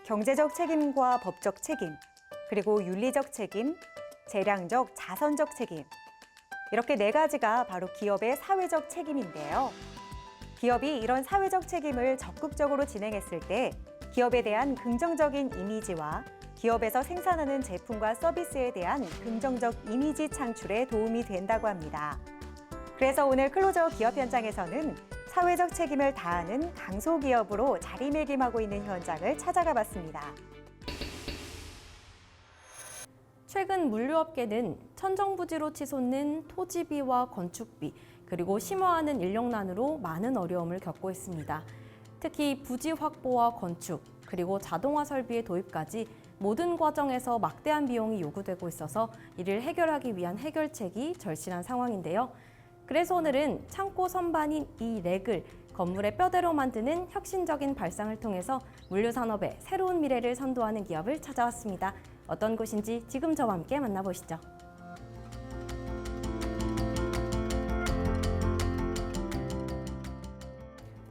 경제적 책임과 법적 책임, 그리고 윤리적 책임, 재량적, 자선적 책임. 이렇게 네 가지가 바로 기업의 사회적 책임인데요. 기업이 이런 사회적 책임을 적극적으로 진행했을 때 기업에 대한 긍정적인 이미지와 기업에서 생산하는 제품과 서비스에 대한 긍정적 이미지 창출에 도움이 된다고 합니다. 그래서 오늘 클로저 기업 현장에서는 사회적 책임을 다하는 강소기업으로 자리매김하고 있는 현장을 찾아가 봤습니다. 최근 물류업계는 천정부지로 치솟는 토지비와 건축비, 그리고 심화하는 인력난으로 많은 어려움을 겪고 있습니다. 특히 부지 확보와 건축, 그리고 자동화 설비의 도입까지 모든 과정에서 막대한 비용이 요구되고 있어서 이를 해결하기 위한 해결책이 절실한 상황인데요. 그래서 오늘은 창고 선반인 이 렉을 건물의 뼈대로 만드는 혁신적인 발상을 통해서 물류산업의 새로운 미래를 선도하는 기업을 찾아왔습니다. 어떤 곳인지 지금 저와 함께 만나보시죠.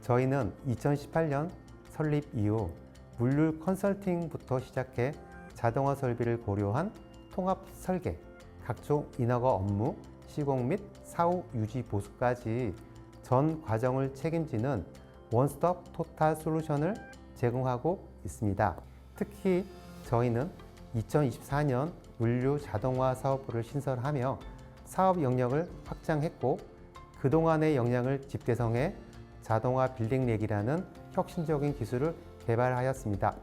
저희는 2018년 설립 이후 물류 컨설팅부터 시작해 자동화 설비를 고려한 통합 설계, 각종 인허가 업무, 시공 및 사후 유지 보수까지 전 과정을 책임지는 원스톱 토탈 솔루션을 제공하고 있습니다. 특히 저희는 2024년 물류 자동화 사업부를 신설하며 사업 영역을 확장했고 그동안의 역량을 집대성해 자동화 빌딩렉이라는 혁신적인 기술을 개발하였습니다.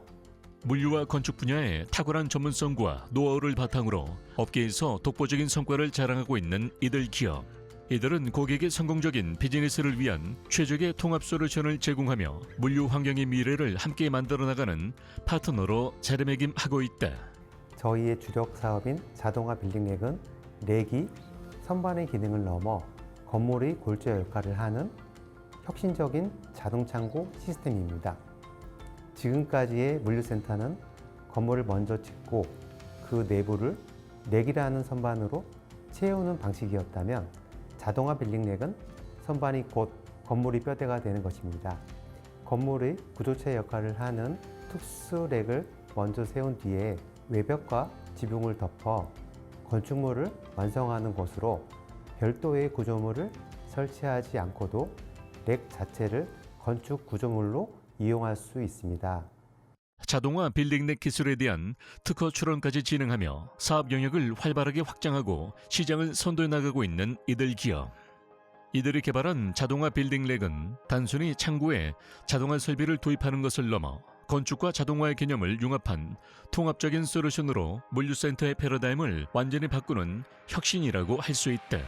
물류와 건축 분야의 탁월한 전문성과 노하우를 바탕으로 업계에서 독보적인 성과를 자랑하고 있는 이들 기업. 이들은 고객의 성공적인 비즈니스를 위한 최적의 통합 솔루션을 제공하며 물류 환경의 미래를 함께 만들어 나가는 파트너로 자리매김하고 있다. 저희의 주력 사업인 자동화 빌딩렉은 렉이 선반의 기능을 넘어 건물의 골조 역할을 하는 혁신적인 자동 창고 시스템입니다. 지금까지의 물류센터는 건물을 먼저 짓고 그 내부를 렉이라는 선반으로 채우는 방식이었다면 자동화 빌딩렉은 선반이 곧 건물의 뼈대가 되는 것입니다. 건물의 구조체 역할을 하는 특수 렉을 먼저 세운 뒤에 외벽과 지붕을 덮어 건축물을 완성하는 것으로 별도의 구조물을 설치하지 않고도 렉 자체를 건축 구조물로 이용할 수 있습니다. 자동화 빌딩렉 기술에 대한 특허 출원까지 진행하며 사업 영역을 활발하게 확장하고 시장을 선도해 나가고 있는 이들 기업. 이들이 개발한 자동화 빌딩렉은 단순히 창고에 자동화 설비를 도입하는 것을 넘어 건축과 자동화의 개념을 융합한 통합적인 솔루션으로 물류센터의 패러다임을 완전히 바꾸는 혁신이라고 할 수 있다.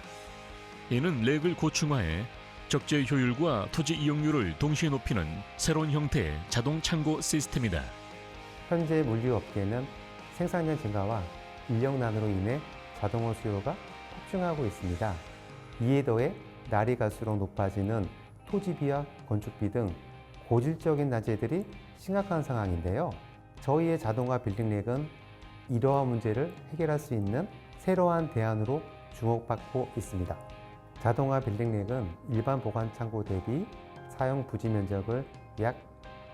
이는 렉을 고충화해 적재 효율과 토지 이용률을 동시에 높이는 새로운 형태의 자동 창고 시스템이다. 현재 물류업계는 생산량 증가와 인력난으로 인해 자동화 수요가 폭증하고 있습니다. 이에 더해 날이 갈수록 높아지는 토지비와 건축비 등 고질적인 난제들이 심각한 상황인데요. 저희의 자동화 빌딩렉은 이러한 문제를 해결할 수 있는 새로운 대안으로 주목받고 있습니다. 자동화 빌딩렉은 일반 보관 창고 대비 사용 부지 면적을 약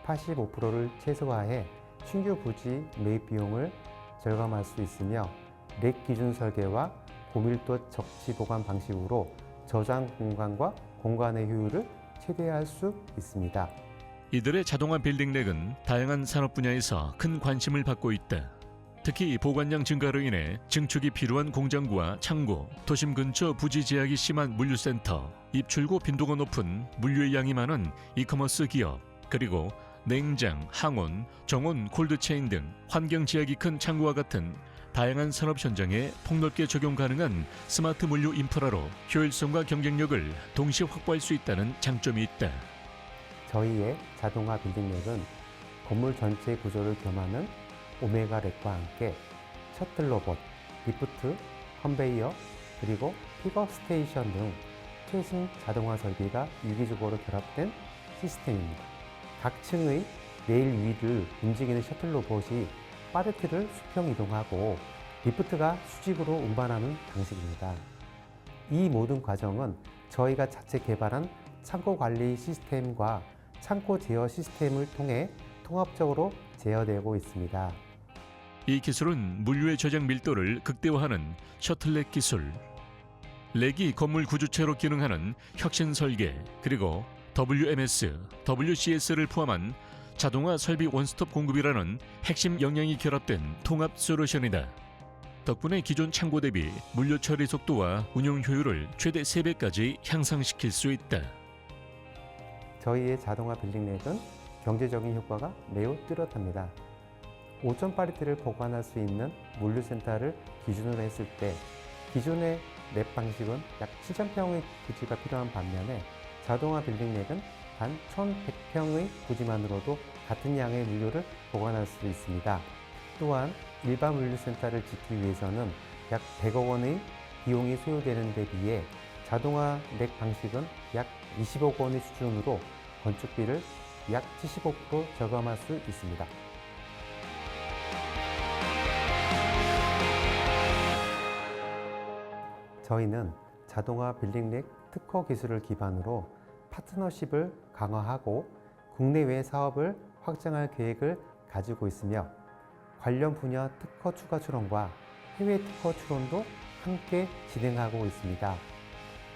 85%를 최소화해 신규 부지 매입 비용을 절감할 수 있으며 렉 기준 설계와 고밀도 적치 보관 방식으로 저장 공간과 공간의 효율을 최대화할 수 있습니다. 이들의 자동화 빌딩렉은 다양한 산업 분야에서 큰 관심을 받고 있다. 특히 보관량 증가로 인해 증축이 필요한 공장과 창고, 도심 근처 부지 제약이 심한 물류센터, 입출고 빈도가 높은 물류의 양이 많은 이커머스 기업, 그리고 냉장, 항온, 정온, 콜드체인 등 환경 제약이 큰 창고와 같은 다양한 산업 현장에 폭넓게 적용 가능한 스마트 물류 인프라로 효율성과 경쟁력을 동시에 확보할 수 있다는 장점이 있다. 저희의 자동화 빌딩렉은 건물 전체 구조를 겸하는 오메가 렉과 함께 셔틀 로봇, 리프트, 컨베이어, 그리고 픽업 스테이션 등 최신 자동화 설비가 유기적으로 결합된 시스템입니다. 각 층의 레일 위를 움직이는 셔틀 로봇이 팔레트를 수평 이동하고 리프트가 수직으로 운반하는 방식입니다. 이 모든 과정은 저희가 자체 개발한 창고 관리 시스템과 창고 제어 시스템을 통해 통합적으로 제어되고 있습니다. 이 기술은 물류의 저장 밀도를 극대화하는 셔틀렉 기술, 렉이 건물 구조체로 기능하는 혁신 설계, 그리고 WMS, WCS를 포함한 자동화 설비 원스톱 공급이라는 핵심 역량이 결합된 통합 솔루션이다. 덕분에 기존 창고 대비 물류 처리 속도와 운영 효율을 최대 3배까지 향상시킬 수 있다. 저희의 자동화 빌딩렉은 경제적인 효과가 매우 뚜렷합니다. 5,000파리트를 보관할 수 있는 물류센터를 기준으로 했을 때 기존의 랩 방식은 약 7,000평의 부지가 필요한 반면에 자동화 빌딩렉은 단 1,100평의 부지만으로도 같은 양의 물류를 보관할 수 있습니다. 또한 일반 물류센터를 짓기 위해서는 약 100억 원의 비용이 소요되는 데 비해 자동화 렉 방식은 약 20억 원의 수준으로 건축비를 약 75% 저감할 수 있습니다. 저희는 자동화 빌딩렉 특허 기술을 기반으로 파트너십을 강화하고 국내외 사업을 확장할 계획을 가지고 있으며 관련 분야 특허 추가 출원과 해외 특허 출원도 함께 진행하고 있습니다.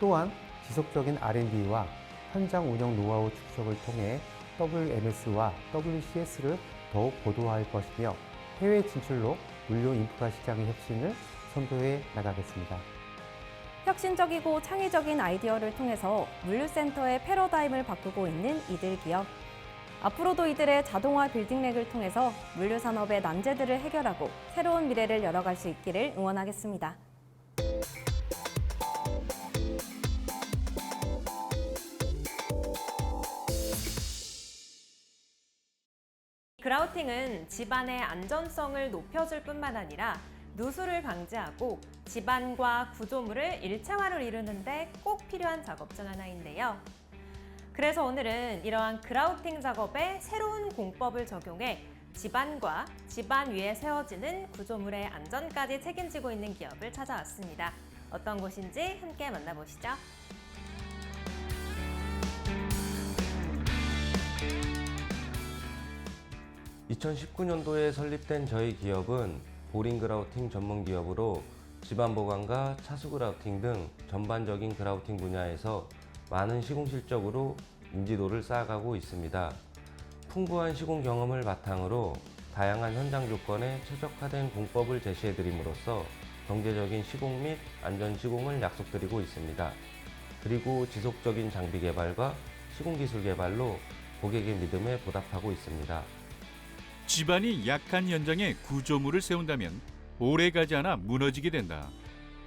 또한 지속적인 R&D와 현장 운영 노하우 축적을 통해 WMS와 WCS를 더욱 고도화할 것이며 해외 진출로 물류 인프라 시장의 혁신을 선도해 나가겠습니다. 혁신적이고 창의적인 아이디어를 통해서 물류센터의 패러다임을 바꾸고 있는 이들 기업. 앞으로도 이들의 자동화 빌딩렉을 통해서 물류산업의 난제들을 해결하고 새로운 미래를 열어갈 수 있기를 응원하겠습니다. 그라우팅은 집안의 안전성을 높여줄 뿐만 아니라 누수를 방지하고 집안과 구조물을 일체화를 이루는데 꼭 필요한 작업 중 하나인데요. 그래서 오늘은 이러한 그라우팅 작업에 새로운 공법을 적용해 집안과 집안 위에 세워지는 구조물의 안전까지 책임지고 있는 기업을 찾아왔습니다. 어떤 곳인지 함께 만나보시죠. (2019년도에) 설립된 저희 기업은 보링 그라우팅 전문 기업으로 집안 보강과 차수 그라우팅 등 전반적인 그라우팅 분야에서 많은 시공 실적으로 인지도를 쌓아가고 있습니다. 풍부한 시공 경험을 바탕으로 다양한 현장 조건에 최적화된 공법을 제시해드림으로써 경제적인 시공 및 안전 시공을 약속드리고 있습니다. 그리고 지속적인 장비 개발과 시공 기술 개발로 고객의 믿음에 보답하고 있습니다. 집안이 약한 현장에 구조물을 세운다면 오래가지 않아 무너지게 된다.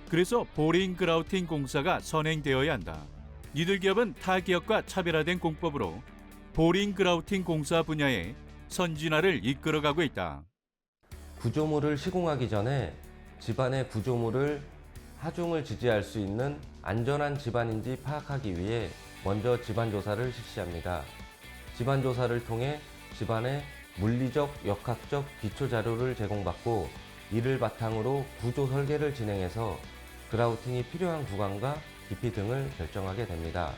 그래서 보링 그라우팅 공사가 선행되어야 한다. 이들 기업은 타 기업과 차별화된 공법으로 보링 그라우팅 공사 분야의 선진화를 이끌어가고 있다. 구조물을 시공하기 전에 집안의 구조물을 하중을 지지할 수 있는 안전한 집안인지 파악하기 위해 먼저 집안조사를 실시합니다. 집안조사를 통해 집안의 물리적, 역학적 기초자료를 제공받고 이를 바탕으로 구조 설계를 진행해서 그라우팅이 필요한 구간과 깊이 등을 결정하게 됩니다.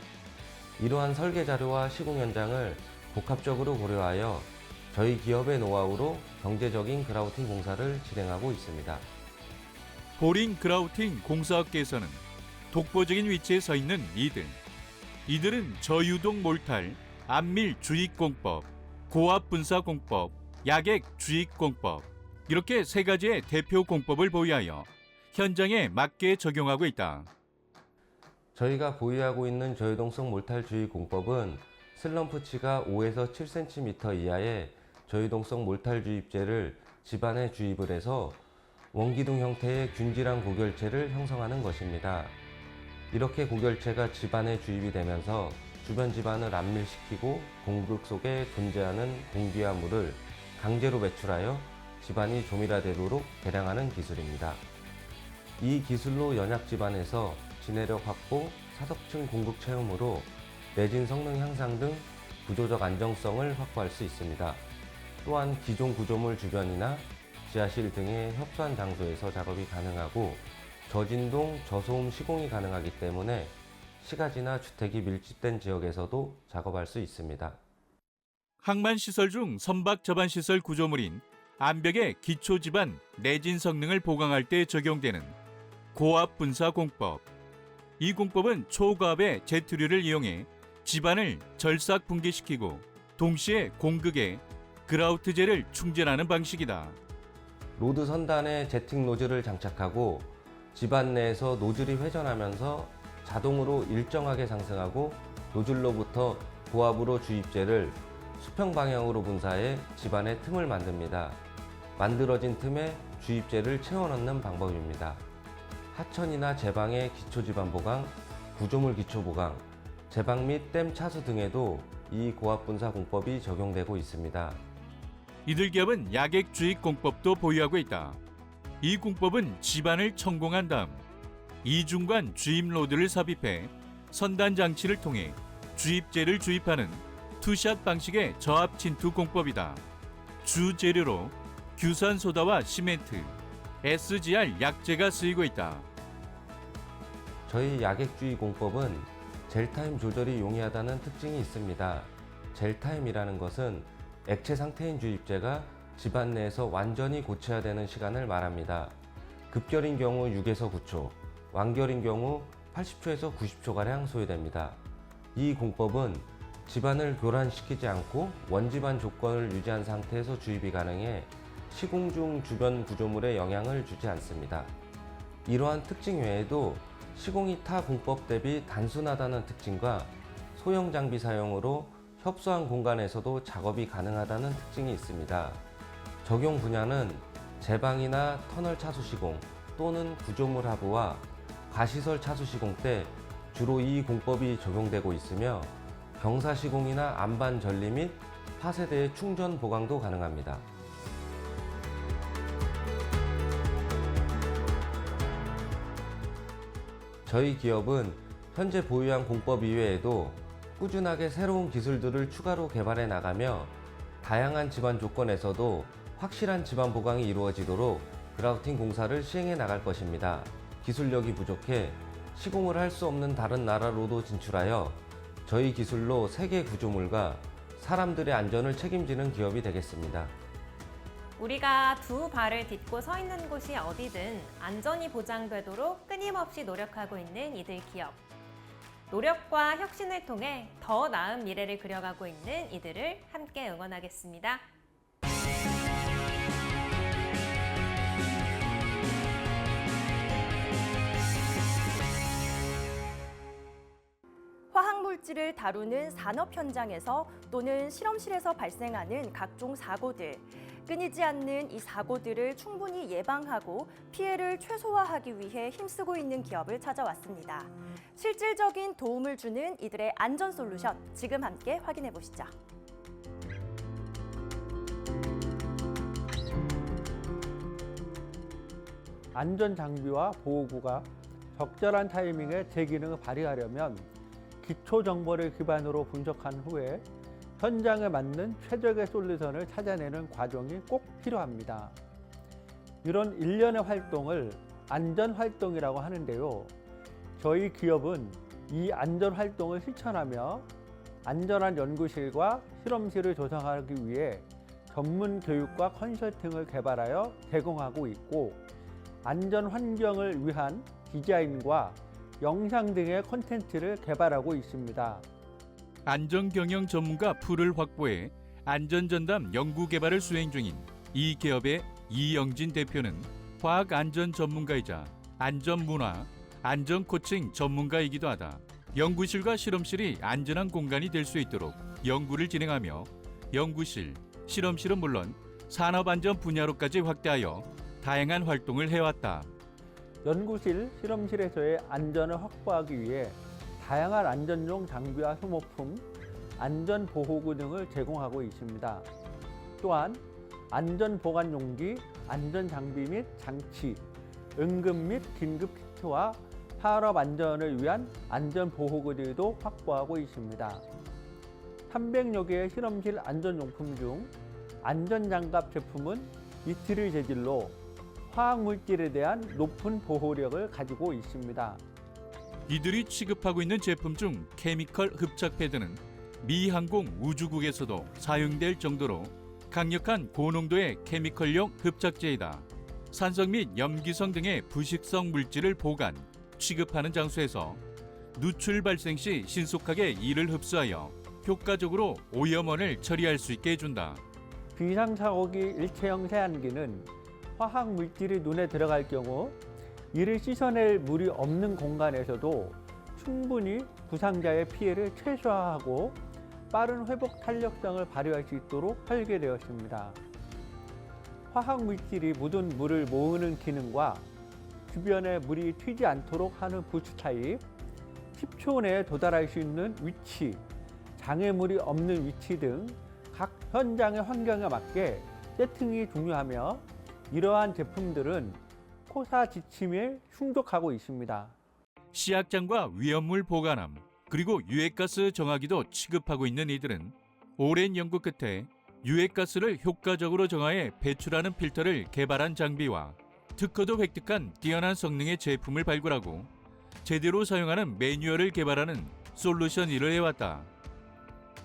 이러한 설계 자료와 시공 현장을 복합적으로 고려하여 저희 기업의 노하우로 경제적인 그라우팅 공사를 진행하고 있습니다. 보링 그라우팅 공사업계에서는 독보적인 위치에 서 있는 이들은 저유동 몰탈, 안밀 주입 공법, 고압 분사 공법, 약액 주입 공법 이렇게 세 가지의 대표 공법을 보유하여 현장에 맞게 적용하고 있다. 저희가 보유하고 있는 저유동성 몰탈 주입 공법은 슬럼프치가 5에서 7cm 이하의 저유동성 몰탈 주입재를 집안에 주입을 해서 원기둥 형태의 균질한 고결체를 형성하는 것입니다. 이렇게 고결체가 집안에 주입이 되면서 주변 집안을 안밀시키고 공극 속에 존재하는 공기와 물을 강제로 배출하여 집안이 조밀화되도록 개량하는 기술입니다. 이 기술로 연약 집안에서 진해력 확보, 사석층 공극 체험으로 내진 성능 향상 등 구조적 안정성을 확보할 수 있습니다. 또한 기존 구조물 주변이나 지하실 등의 협소한 장소에서 작업이 가능하고 저진동, 저소음 시공이 가능하기 때문에 시가지나 주택이 밀집된 지역에서도 작업할 수 있습니다. 항만 시설 중 선박 저반 시설 구조물인 암벽의 기초 지반 내진 성능을 보강할 때 적용되는 고압 분사 공법. 이 공법은 초고압의 제트류를 이용해 지반을 절삭 분기시키고 동시에 공극에 그라우트젤을 충전하는 방식이다. 로드 선단에 제팅 노즐을 장착하고 지반 내에서 노즐이 회전하면서 자동으로 일정하게 상승하고 노즐로부터 고압으로 주입제를 수평 방향으로 분사해 지반에 틈을 만듭니다. 만들어진 틈에 주입제를 채워 넣는 방법입니다. 하천이나 제방의 기초 지반 보강, 구조물 기초 보강, 제방 및 댐 차수 등에도 이 고압 분사 공법이 적용되고 있습니다. 이들 기업은 야객 주입 공법도 보유하고 있다. 이 공법은 지반을 천공한 다음 이중관 주입 로드를 삽입해 선단 장치를 통해 주입제를 주입하는 투샷 방식의 저압 침투 공법이다. 주 재료로 규산 소다와 시멘트, SGR 약재가 쓰이고 있다. 저희 야객주의 공법은 젤타임 조절이 용이하다는 특징이 있습니다. 젤타임이라는 것은 액체 상태인 주입제가 지반 내에서 완전히 고쳐야 되는 시간을 말합니다. 급결인 경우 6에서 9초, 완결인 경우 80초에서 90초가량 소요됩니다. 이 공법은 지반을 교란시키지 않고 원지반 조건을 유지한 상태에서 주입이 가능해 시공 중 주변 구조물에 영향을 주지 않습니다. 이러한 특징 외에도 시공이 타 공법 대비 단순하다는 특징과 소형 장비 사용으로 협소한 공간에서도 작업이 가능하다는 특징이 있습니다. 적용 분야는 제방이나 터널 차수 시공 또는 구조물 하부와 가시설 차수 시공 때 주로 이 공법이 적용되고 있으며 경사 시공이나 안반 전리 및 파세대의 충전 보강도 가능합니다. 저희 기업은 현재 보유한 공법 이외에도 꾸준하게 새로운 기술들을 추가로 개발해 나가며 다양한 지반 조건에서도 확실한 지반 보강이 이루어지도록 그라우팅 공사를 시행해 나갈 것입니다. 기술력이 부족해 시공을 할 수 없는 다른 나라로도 진출하여 저희 기술로 세계 구조물과 사람들의 안전을 책임지는 기업이 되겠습니다. 우리가 두 발을 딛고 서 있는 곳이 어디든 안전이 보장되도록 끊임없이 노력하고 있는 이들 기업. 노력과 혁신을 통해 더 나은 미래를 그려가고 있는 이들을 함께 응원하겠습니다. 화학물질을 다루는 산업 현장에서 또는 실험실에서 발생하는 각종 사고들, 끊이지 않는 이 사고들을 충분히 예방하고 피해를 최소화하기 위해 힘쓰고 있는 기업을 찾아왔습니다. 실질적인 도움을 주는 이들의 안전 솔루션, 지금 함께 확인해 보시죠. 안전 장비와 보호구가 적절한 타이밍에 제 기능을 발휘하려면 기초 정보를 기반으로 분석한 후에 현장에 맞는 최적의 솔루션을 찾아내는 과정이 꼭 필요합니다. 이런 일련의 활동을 안전활동이라고 하는데요. 저희 기업은 이 안전활동을 실천하며 안전한 연구실과 실험실을 조성하기 위해 전문 교육과 컨설팅을 개발하여 제공하고 있고, 안전 환경을 위한 디자인과 영상 등의 콘텐츠를 개발하고 있습니다. 안전경영 전문가 풀을 확보해 안전전담 연구개발을 수행 중인 이 기업의 이영진 대표는 화학안전 전문가이자 안전문화, 안전코칭 전문가이기도 하다. 연구실과 실험실이 안전한 공간이 될 수 있도록 연구를 진행하며 연구실, 실험실은 물론 산업안전 분야로까지 확대하여 다양한 활동을 해왔다. 연구실, 실험실에서의 안전을 확보하기 위해 다양한 안전용 장비와 소모품, 안전보호구 등을 제공하고 있습니다. 또한 안전보관용기, 안전장비 및 장치, 응급 및 긴급 키트와 산업 안전을 위한 안전보호구들도 확보하고 있습니다. 300여 개의 실험실 안전용품 중 안전장갑 제품은 니트릴 재질로 화학물질에 대한 높은 보호력을 가지고 있습니다. 이들이 취급하고 있는 제품 중 케미컬 흡착 패드는 미 항공 우주국에서도 사용될 정도로 강력한 고농도의 케미컬용 흡착제이다. 산성 및 염기성 등의 부식성 물질을 보관, 취급하는 장소에서 누출 발생 시 신속하게 이를 흡수하여 효과적으로 오염원을 처리할 수 있게 해준다. 비상사고기 일체형 세안기는 화학 물질이 눈에 들어갈 경우 이를 씻어낼 물이 없는 공간에서도 충분히 부상자의 피해를 최소화하고 빠른 회복 탄력성을 발휘할 수 있도록 설계되었습니다. 화학 물질이 묻은 물을 모으는 기능과 주변에 물이 튀지 않도록 하는 부스 타입, 10초 내에 도달할 수 있는 위치, 장애물이 없는 위치 등 각 현장의 환경에 맞게 세팅이 중요하며 이러한 제품들은 코사 지침에 충족하고 있습니다. 시약장과 위험물 보관함, 그리고 유해가스 정화기도 취급하고 있는 이들은 오랜 연구 끝에 유해가스를 효과적으로 정화해 배출하는 필터를 개발한 장비와 특허도 획득한 뛰어난 성능의 제품을 발굴하고 제대로 사용하는 매뉴얼을 개발하는 솔루션 일을 해왔다.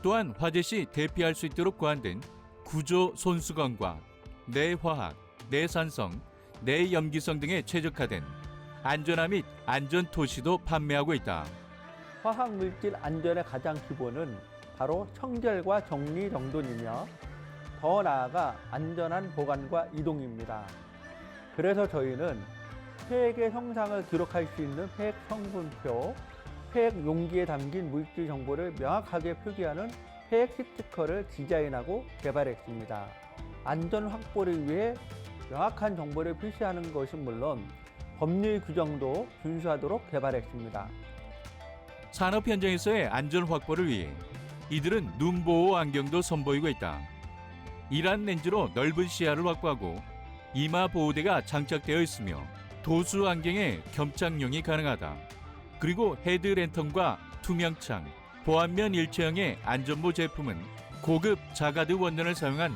또한 화재 시 대피할 수 있도록 고안된 구조 손수건과 내화학, 내산성, 내염기성 등에 최적화된 안전화 및 안전토시도 판매하고 있다. 화학물질 안전의 가장 기본은 바로 청결과 정리정돈이며 더 나아가 안전한 보관과 이동입니다. 그래서 저희는 폐액의 형상을 기록할 수 있는 폐액 성분표, 폐액 용기에 담긴 물질 정보를 명확하게 표기하는 폐액 스티커를 디자인하고 개발했습니다. 안전 확보를 위해 명확한 정보를 표시하는 것은 물론 법률 규정도 준수하도록 개발했습니다. 산업 현장에서의 안전 확보를 위해 이들은 눈보호 안경도 선보이고 있다. 이란 렌즈로 넓은 시야를 확보하고 이마 보호대가 장착되어 있으며 도수 안경에 겸착용이 가능하다. 그리고 헤드 랜턴과 투명창, 보안면 일체형의 안전모 제품은 고급 자가드 원단을 사용한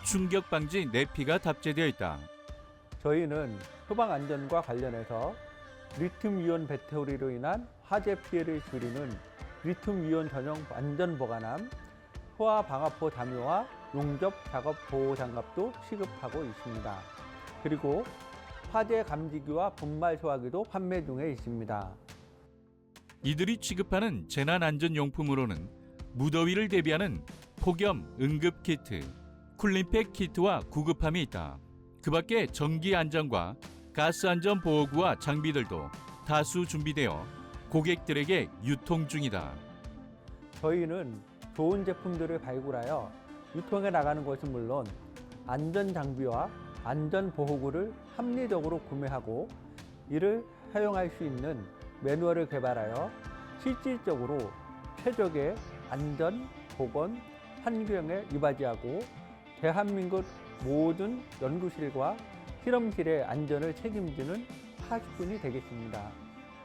충격 방지 내피가 답재되어 있다. 저희는 소방 안전과 관련해서 리튬이온 배터리로 인한 화재 피해를 줄이는 리튬이온 전용 안전 보관함, 소화 방화포 담요와 용접 작업 보호 장갑도 취급하고 있습니다. 그리고 화재 감지기와 분말 소화기도 판매 중에 있습니다. 이들이 취급하는 재난안전용품으로는 무더위를 대비하는 폭염 응급 키트, 쿨링팩 키트와 구급함이 있다. 그 밖에 전기 안전과 가스 안전 보호구와 장비들도 다수 준비되어 고객들에게 유통 중이다. 저희는 좋은 제품들을 발굴하여 유통해 나가는 것은 물론 안전 장비와 안전 보호구를 합리적으로 구매하고 이를 사용할 수 있는 매뉴얼을 개발하여 실질적으로 최적의 안전, 보건, 환경에 이바지하고 대한민국 모든 연구실과 실험실의 안전을 책임지는 하수꾼이 되겠습니다.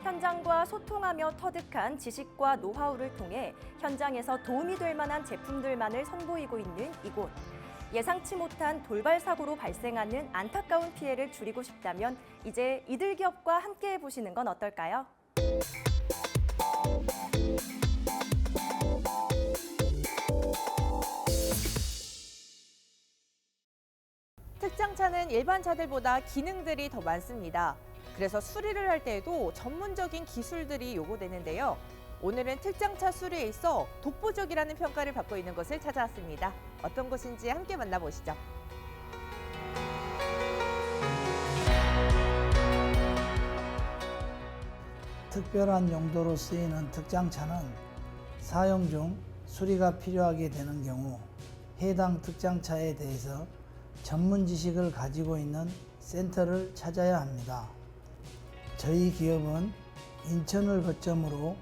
현장과 소통하며 터득한 지식과 노하우를 통해 현장에서 도움이 될 만한 제품들만을 선보이고 있는 이곳. 예상치 못한 돌발 사고로 발생하는 안타까운 피해를 줄이고 싶다면 이제 이들 기업과 함께 해보시는 건 어떨까요? 특장차는 일반 차들보다 기능들이 더 많습니다. 그래서 수리를 할 때에도 전문적인 기술들이 요구되는데요. 오늘은 특장차 수리에 있어 독보적이라는 평가를 받고 있는 곳을 찾아왔습니다. 어떤 곳인지 함께 만나보시죠. 특별한 용도로 쓰이는 특장차는 사용 중 수리가 필요하게 되는 경우 해당 특장차에 대해서 전문 지식을 가지고 있는 센터를 찾아야 합니다. 저희 기업은 인천을 거점으로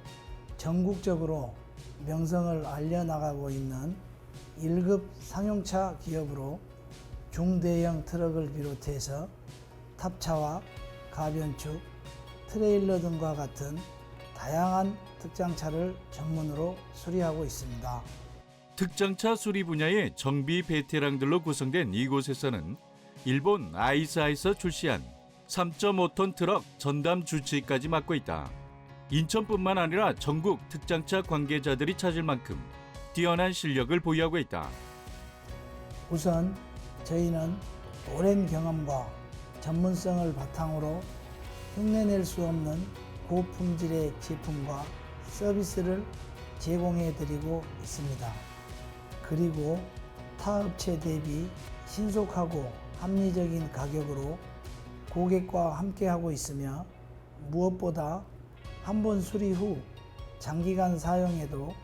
전국적으로 명성을 알려나가고 있는 1급 상용차 기업으로 중대형 트럭을 비롯해서 탑차와 가변축, 트레일러 등과 같은 다양한 특장차를 전문으로 수리하고 있습니다. 특장차 수리 분야의 정비 베테랑들로 구성된 이곳에서는 일본 아이사에서 출시한 3.5톤 트럭 전담 주치까지 맡고 있다. 인천뿐만 아니라 전국 특장차 관계자들이 찾을 만큼 뛰어난 실력을 보유하고 있다. 우선 저희는 오랜 경험과 전문성을 바탕으로 흉내낼 수 없는 고품질의 제품과 서비스를 제공해 드리고 있습니다. 그리고 타 업체 대비 신속하고 합리적인 가격으로 고객과 함께하고 있으며 무엇보다 한 번 수리 후 장기간 사용해도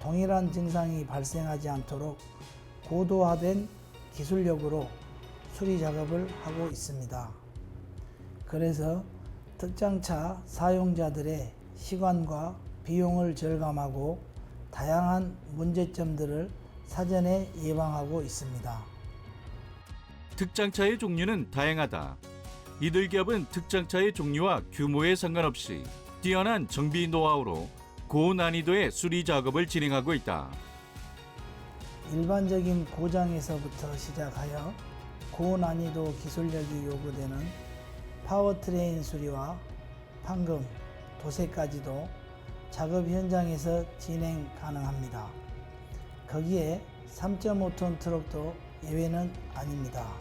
동일한 증상이 발생하지 않도록 고도화된 기술력으로 수리 작업을 하고 있습니다. 그래서 특장차 사용자들의 시간과 비용을 절감하고 다양한 문제점들을 사전에 예방하고 있습니다. 특장차의 종류는 다양하다. 이들 기업은 특장차의 종류와 규모에 상관없이 뛰어난 정비 노하우로 고난이도의 수리 작업을 진행하고 있다. 일반적인 고장에서부터 시작하여 고난이도 기술력이 요구되는 파워트레인 수리와 판금, 도색까지도 작업 현장에서 진행 가능합니다. 거기에 3.5톤 트럭도 예외는 아닙니다.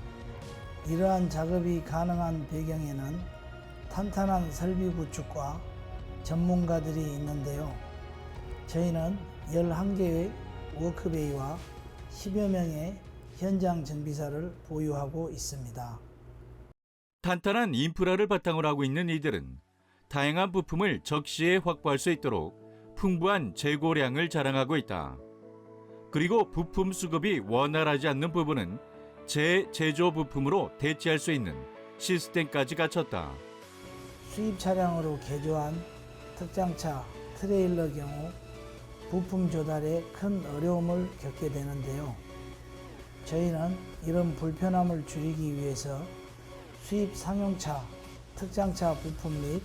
이러한 작업이 가능한 배경에는 탄탄한 설비 구축과 전문가들이 있는데요. 저희는 11개의 워크베이와 10여 명의 현장 정비사를 보유하고 있습니다. 탄탄한 인프라를 바탕으로 하고 있는 이들은 다양한 부품을 적시에 확보할 수 있도록 풍부한 재고량을 자랑하고 있다. 그리고 부품 수급이 원활하지 않는 부분은 재제조 부품으로 대체할 수 있는 시스템까지 갖췄다. 수입 차량으로 개조한 특장차 트레일러 경우 부품 조달에 큰 어려움을 겪게 되는데요. 저희는 이런 불편함을 줄이기 위해서 수입 상용차, 특장차 부품 및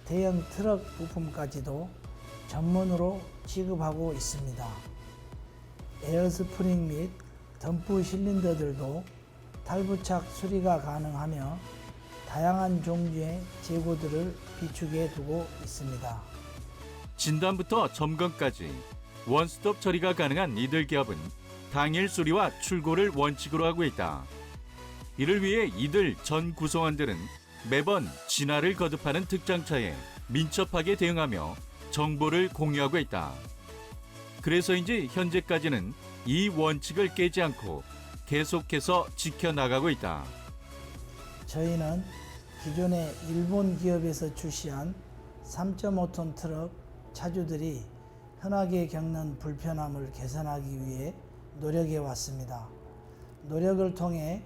대형 트럭 부품까지도 전문으로 취급하고 있습니다. 에어스프링 및 덤프 실린더들도 탈부착 수리가 가능하며 다양한 종류의 재고들을 비축해 두고 있습니다. 진단부터 점검까지 원스톱 처리가 가능한 이들 기업은 당일 수리와 출고를 원칙으로 하고 있다. 이를 위해 이들 전 구성원들은 매번 진화를 거듭하는 특장차에 민첩하게 대응하며 정보를 공유하고 있다. 그래서인지 현재까지는 이 원칙을 깨지 않고 계속해서 지켜나가고 있다. 저희는 기존의 일본 기업에서 출시한 3.5톤 트럭 차주들이 흔하게 겪는 불편함을 개선하기 위해 노력해 왔습니다. 노력을 통해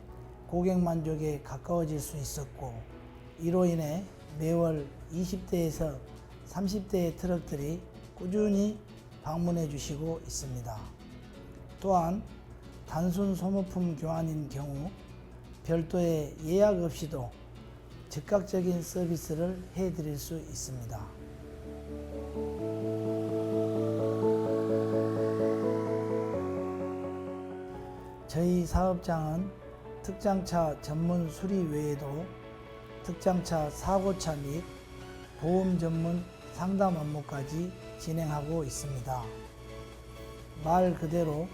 고객 만족에 가까워질 수 있었고, 이로 인해 매월 20대에서 30대의 트럭들이 꾸준히 방문해 주시고 있습니다. 또한 단순 소모품 교환인 경우 별도의 예약 없이도 즉각적인 서비스를 해드릴 수 있습니다. 저희 사업장은 특장차 전문 수리 외에도 특장차 사고차 및 보험 전문 상담 업무까지 진행하고 있습니다. 말 그대로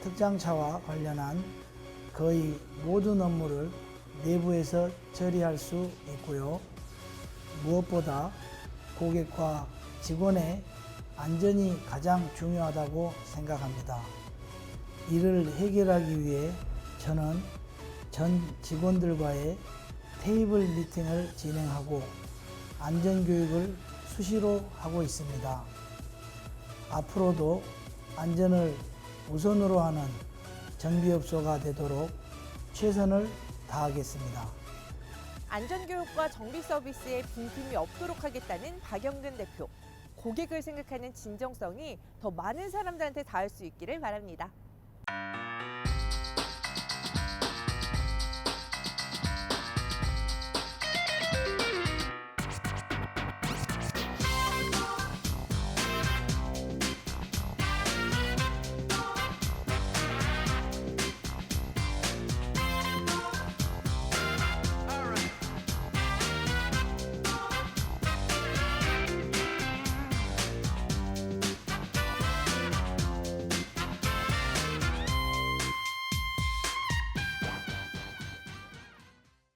특장차와 관련한 거의 모든 업무를 내부에서 처리할 수 있고요. 무엇보다 고객과 직원의 안전이 가장 중요하다고 생각합니다. 이를 해결하기 위해 저는 전 직원들과의 테이블 미팅을 진행하고 안전교육을 수시로 하고 있습니다. 앞으로도 안전을 우선으로 하는 정비업소가 되도록 최선을 다하겠습니다. 안전교육과 정비 서비스에 빈틈이 없도록 하겠다는 박영근 대표. 고객을 생각하는 진정성이 더 많은 사람들한테 닿을 수 있기를 바랍니다.